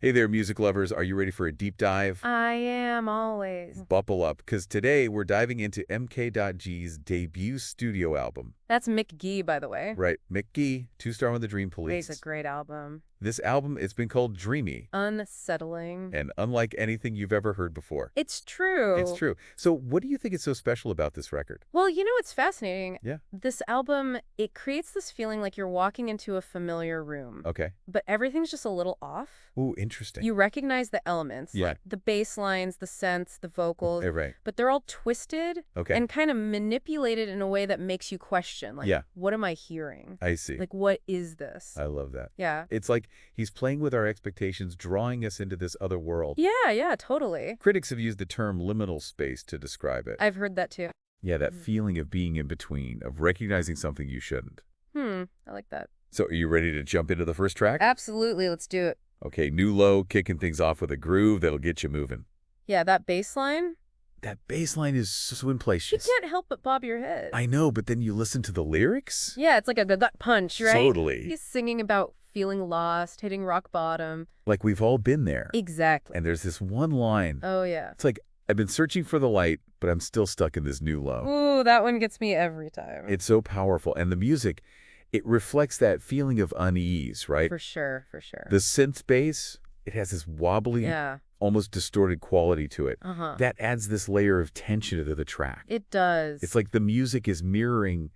Hey there, music lovers. Are you ready for a deep dive? I am always. Buckle up, because today we're diving into Mk.Gee's debut studio album. That's Mk.Gee, by the way. Right, Mk.Gee Two Star on the Dream It's a Police. great album. This album, it's been called dreamy, Unsettling. and unlike anything you've ever heard before. It's true. It's true. So what do you think is so special about this record? Well, you know what's fascinating? Yeah. This album, it creates this feeling like you're walking into a familiar room. Okay. But everything's just a little off. Ooh, interesting. You recognize the elements, Yeah. like the bass lines, the synths, the vocals, Right. but they're all twisted Okay. and kind of manipulated in a way that makes you question, like, Yeah. what am I hearing? I see. Like, what is this? I love that. Yeah. It's like he's playing with our expectations, drawing us into this other world. Yeah, totally. Critics have used the term liminal space to describe it. I've heard that too. Yeah, that feeling of being in between, of recognizing something you shouldn't. I like that. So are you ready to jump into the first track? Absolutely, let's do it. Okay, new low, kicking things off with a groove that'll get you moving. Yeah, that bass line, That bass line is so in place. you can't help but bob your head. I know, but then you listen to the lyrics? Yeah, it's like a gut punch, right? Totally. He's singing about feeling lost, hitting rock bottom. Like we've all been there. Exactly. And there's this one line. Oh, yeah. It's like, I've been searching for the light, but I'm still stuck in this new low. Ooh, that one gets me every time. It's so powerful. And the music, it reflects that feeling of unease, right? For sure, for sure. The synth bass, it has this wobbly, Yeah. almost distorted quality to it. Uh-huh. That adds this layer of tension to the track. It does. It's like the music is mirroring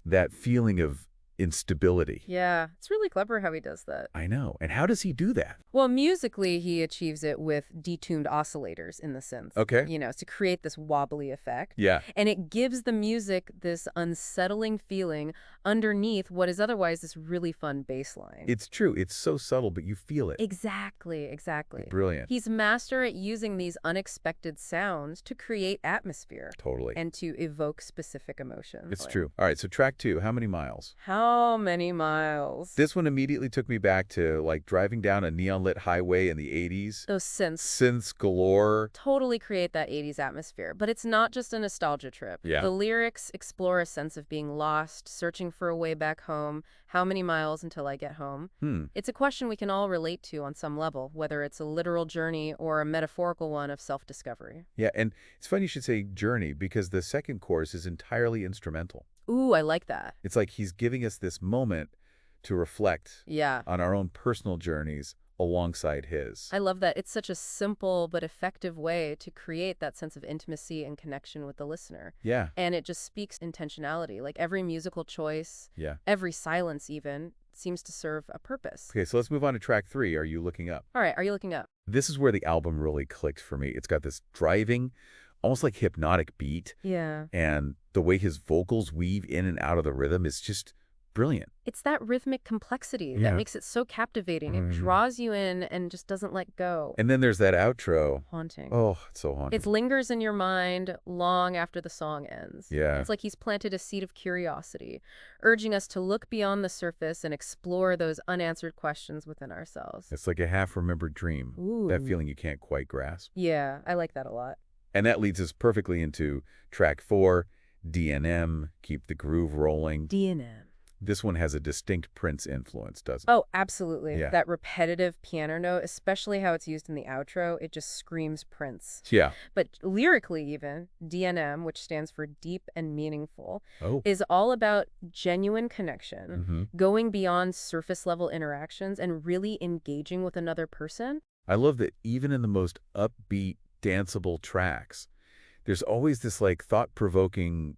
that feeling of instability. Yeah, it's really clever how he does that. I know. And how does he do that? Well, musically, he achieves it with detuned oscillators in the synth. Okay. You know, to create this wobbly effect. Yeah. And it gives the music this unsettling feeling underneath what is otherwise this really fun bass line. It's true. It's so subtle, but you feel it. Exactly. Brilliant. He's master at using these unexpected sounds to create atmosphere. Totally. And to evoke specific emotions. It's true. All right, so track 2, How Many Miles? How many miles? This one immediately took me back to, like, driving down a neon-lit highway in the 80s. Those synths Synths galore. totally create that 80s atmosphere. But it's not just a nostalgia trip. Yeah. The lyrics explore a sense of being lost, searching for a way back home. How many miles until I get home? It's a question we can all relate to on some level, whether it's a literal journey or a metaphorical one of self-discovery. Yeah, and it's funny you should say journey, because the second chorus is entirely instrumental. Ooh, I like that. It's like he's giving us this moment to reflect Yeah. on our own personal journeys alongside his. I love that. It's such a simple but effective way to create that sense of intimacy and connection with the listener. Yeah, And it just speaks intentionality. Like every musical choice, yeah. every silence even, seems to serve a purpose. Okay, so let's move on to track 3, Are You Looking Up? All right, are you looking up? This is where the album really clicked for me. It's got this driving, almost like hypnotic beat, Yeah. and the way his vocals weave in and out of the rhythm is just brilliant. It's that rhythmic complexity Yeah. that makes it so captivating. It Mhm. draws you in and just doesn't let go. And then there's that outro. Haunting. Oh, it's so haunting. It lingers in your mind long after the song ends. Yeah. It's like he's planted a seed of curiosity, urging us to look beyond the surface and explore those unanswered questions within ourselves. It's like a half-remembered dream. Ooh. That feeling you can't quite grasp. Yeah, I like that a lot. And that leads us perfectly into track 4, D&M, Keep the Groove Rolling. D&M. This one has a distinct Prince influence, doesn't it? Oh, absolutely. Yeah. That repetitive piano note, especially how it's used in the outro, it just screams Prince. Yeah. But lyrically even, DNM, which stands for deep and meaningful, Oh. is all about genuine connection, Mm-hmm. going beyond surface level interactions and really engaging with another person. I love that even in the most upbeat, danceable tracks, there's always this, like, thought-provoking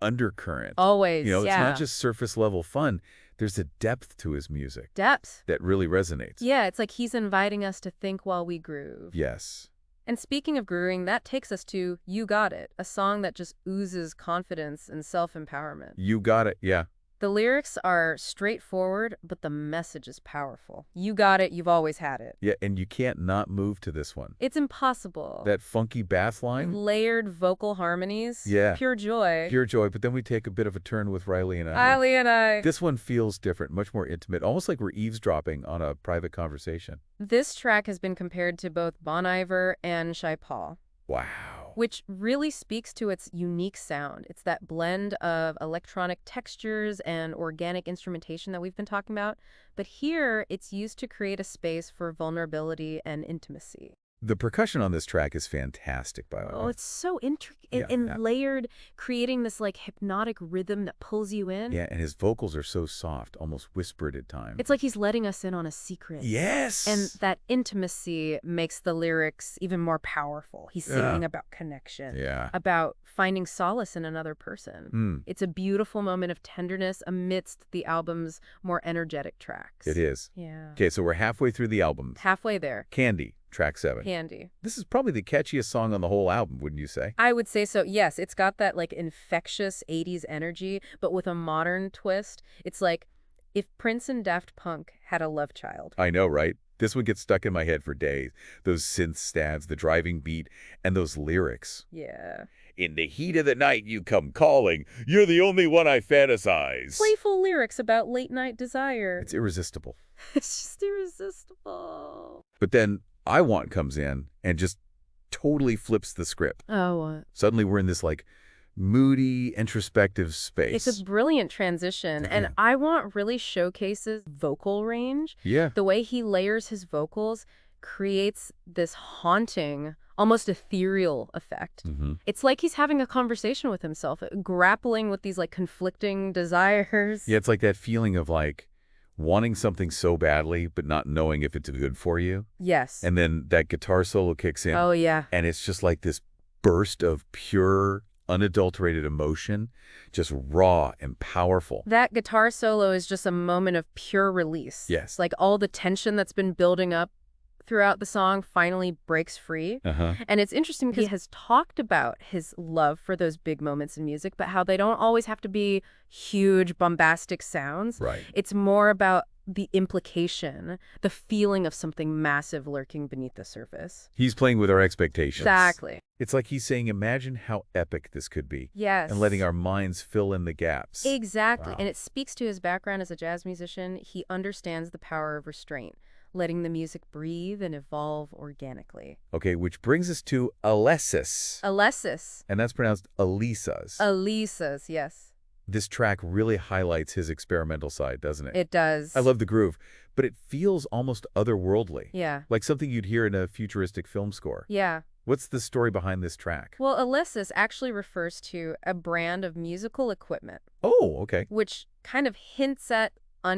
undercurrent. Always, You know, yeah. it's not just surface-level fun. There's a depth to his music Depth. that really resonates. Yeah, it's like he's inviting us to think while we groove. Yes. And speaking of grooving, that takes us to You Got It, a song that just oozes confidence and self-empowerment. You got it. Yeah. The lyrics are straightforward, but the message is powerful. You got it, you've always had it. Yeah, and you can't not move to this one. It's impossible. That funky bass line. Layered vocal harmonies. Yeah. Pure joy. Pure joy, but then we take a bit of a turn with Riley and I. Riley and I. This one feels different, much more intimate, almost like we're eavesdropping on a private conversation. This track has been compared to both Bon Iver and Shy Paul. Wow. Which really speaks to its unique sound. It's that blend of electronic textures and organic instrumentation that we've been talking about. But here, it's used to create a space for vulnerability and intimacy. The percussion on this track is fantastic, by the Oh, way. it's so intricate Yeah, and yeah. layered, creating this like hypnotic rhythm that pulls you in. Yeah, and his vocals are so soft, almost whispered at times. It's like he's letting us in on a secret. Yes! And that intimacy makes the lyrics even more powerful. He's singing about connection, Yeah. about finding solace in another person. It's a beautiful moment of tenderness amidst the album's more energetic tracks. It is. Yeah. Okay, so we're halfway through the album. Halfway there. Candy, track 7. Candy. This is probably the catchiest song on the whole album, wouldn't you say? I would say so. Yes, it's got that like infectious 80s energy, but with a modern twist. It's like if Prince and Daft Punk had a love child. I know, right? This one gets stuck in my head for days. Those synth stabs, the driving beat, and those lyrics. Yeah. In the heat of the night you come calling. You're the only one I fantasize. Playful lyrics about late-night desire. It's irresistible. It's just irresistible. But then I Want comes in and just totally flips the script. Oh, what? Suddenly we're in this like moody, introspective space. It's a brilliant transition, and I Want really showcases vocal range. Yeah. The way he layers his vocals creates this haunting, almost ethereal effect. It's like he's having a conversation with himself, grappling with these like conflicting desires. Yeah, it's like that feeling of like wanting something so badly, but not knowing if it's good for you. Yes. And then that guitar solo kicks in. Oh, yeah. And it's just like this burst of pure, unadulterated emotion, just raw and powerful. That guitar solo is just a moment of pure release. Yes. It's like all the tension that's been building up throughout the song finally breaks free. And it's interesting because he has talked about his love for those big moments in music, but how they don't always have to be huge, bombastic sounds. Right. It's more about the implication, the feeling of something massive lurking beneath the surface. He's playing with our expectations. Exactly. It's like he's saying, imagine how epic this could be. Yes. And letting our minds fill in the gaps. Exactly. Wow. And it speaks to his background as a jazz musician. He understands the power of restraint, letting the music breathe and evolve organically. Okay, which brings us to Alessis. Alessis. And that's pronounced Alisas. Alisas, yes. This track really highlights his experimental side, doesn't it? It does. I love the groove, but it feels almost otherworldly. Yeah. Like something you'd hear in a futuristic film score. Yeah. What's the story behind this track? Well, Alessis actually refers to a brand of musical equipment, Oh, okay. which kind of hints at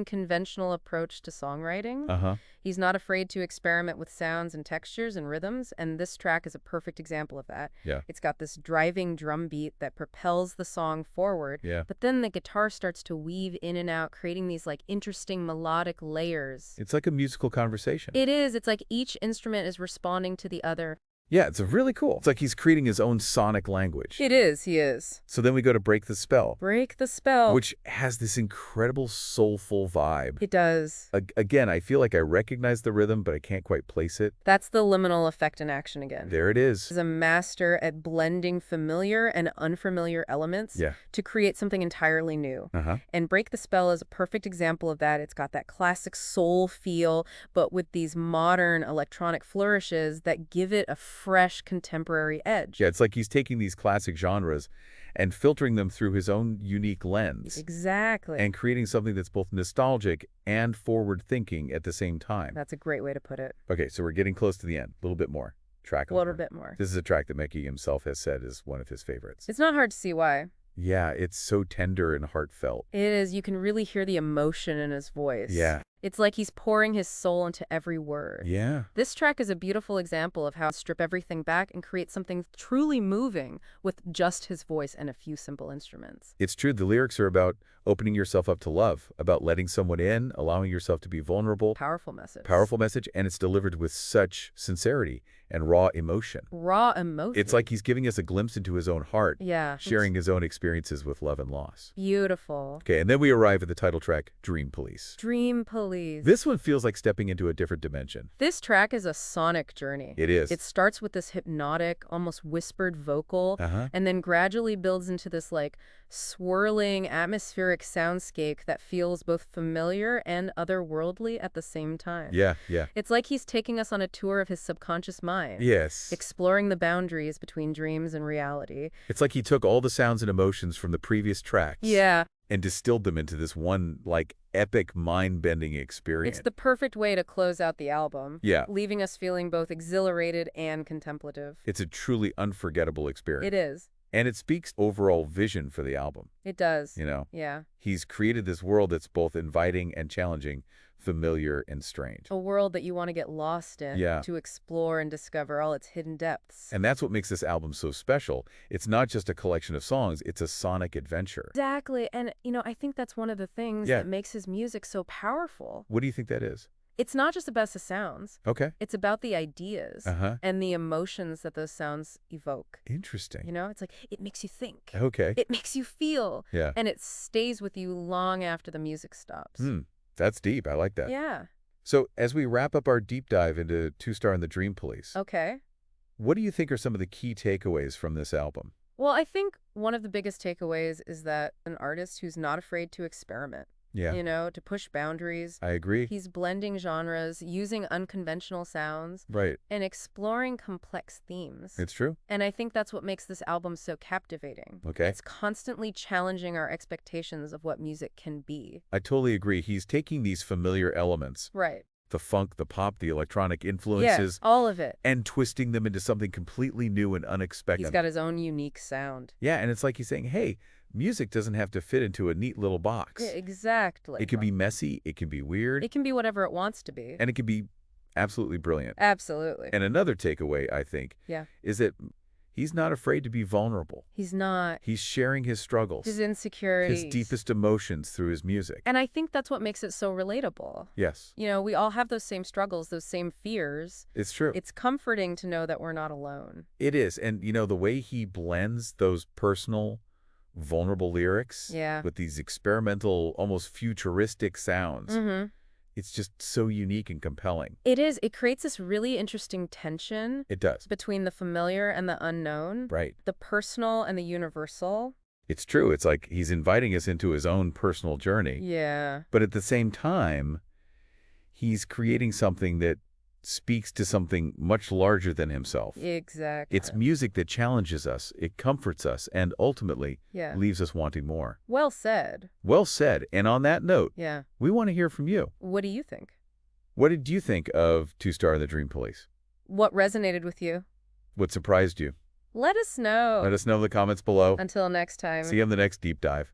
unconventional approach to songwriting. He's not afraid to experiment with sounds and textures and rhythms, and this track is a perfect example of that. Yeah. It's got this driving drum beat that propels the song forward, Yeah. but then the guitar starts to weave in and out, creating these like interesting melodic layers. It's like a musical conversation. It is. It's like each instrument is responding to the other. Yeah, it's really cool. It's like he's creating his own sonic language. It is. He is. So then we go to Break the Spell. Break the Spell. Which has this incredible soulful vibe. It does. Again, I feel like I recognize the rhythm, but I can't quite place it. That's the liminal effect in action again. There it is. He's a master at blending familiar and unfamiliar elements to create something entirely new. And Break the Spell is a perfect example of that. It's got that classic soul feel, but with these modern electronic flourishes that give it a fresh contemporary edge. Yeah, it's like he's taking these classic genres and filtering them through his own unique lens. Exactly. And creating something that's both nostalgic and forward-thinking at the same time. That's a great way to put it. Okay, so we're getting close to the end. A little bit more. Track A little bit more. This is a track that Mk.Gee himself has said is one of his favorites. It's not hard to see why. Yeah, it's so tender and heartfelt. It is. You can really hear the emotion in his voice. Yeah. It's like he's pouring his soul into every word. Yeah. This track is a beautiful example of how to strip everything back and create something truly moving with just his voice and a few simple instruments. It's true. The lyrics are about opening yourself up to love, about letting someone in, allowing yourself to be vulnerable. Powerful message. Powerful message, and it's delivered with such sincerity and raw emotion. Raw emotion. It's like he's giving us a glimpse into his own heart. Yeah. Sharing his own experiences with love and loss. Beautiful. Okay, and then we arrive at the title track, Dream Police. Dream Police. This one feels like stepping into a different dimension. This track is a sonic journey. It is. It starts with this hypnotic, almost whispered vocal, and then gradually builds into this like swirling atmospheric electric soundscape that feels both familiar and otherworldly at the same time. Yeah, yeah. It's like he's taking us on a tour of his subconscious mind, Yes. exploring the boundaries between dreams and reality. It's like he took all the sounds and emotions from the previous tracks Yeah, and distilled them into this one, like, epic, mind-bending experience. it's the perfect way to close out the album, Yeah. leaving us feeling both exhilarated and contemplative. It's a truly unforgettable It experience. is. And it speaks overall vision for the album, It does. you know? Yeah. He's created this world that's both inviting and challenging, familiar and strange. A world that you want to get lost in, Yeah. to explore and discover all its hidden depths. And that's what makes this album so special. It's not just a collection of songs, it's a sonic adventure. Exactly. And, I think that's one of the things Yeah. that makes his music so powerful. What do you think that is? It's not just about the sounds. Okay. It's about the ideas Uh-huh. and the emotions that those sounds evoke. Interesting. It's like it makes you think. Okay. It makes you feel. Yeah. And it stays with you long after the music stops. That's deep. I like that. Yeah. So, as we wrap up our deep dive into Two Star and the Dream Police, Okay. what do you think are some of the key takeaways from this album? Well, I think one of the biggest takeaways is that an artist who's not afraid to experiment, Yeah. to push boundaries. I agree. He's blending genres, using unconventional sounds, Right. and exploring complex themes. It's true. And I think that's what makes this album so captivating. Okay. It's constantly challenging our expectations of what music can be. I totally agree. He's taking these familiar elements, Right. the funk, the pop, the electronic Yeah, influences, all of it. and twisting them into something completely new and He's unexpected. got his own unique sound. Yeah, and it's like he's saying, hey, music doesn't have to fit into a neat little box. Yeah, exactly. It can be messy, it can be weird, It can be whatever it wants to be. and it can be absolutely brilliant. Absolutely. And another takeaway, I think, Yeah. is that he's not afraid to be vulnerable. He's not. He's sharing his struggles, His insecurities. his deepest emotions through his music. And I think that's what makes it so relatable. Yes, We all have those same struggles, those same fears. it's true. It's comforting to know that we're not alone. It is. And, the way he blends those personal, vulnerable lyrics Yeah. with these experimental, almost futuristic sounds, it's just so unique and compelling. It is. It creates this really interesting tension It does. between the familiar and the unknown, Right. the personal and the universal. It's true. It's like he's inviting us into his own personal journey. Yeah. But at the same time, he's creating something that speaks to something much larger than himself. Exactly. It's music that challenges us, it comforts us, and ultimately Yeah. leaves us wanting more. Well said. Well said. And on that note, Yeah. we want to hear from you. What do you think? What did you think of Two Star and the Dream Police? What resonated with you? What surprised you? Let us know. Let us know in the comments below. Until next time. See you on the next deep dive.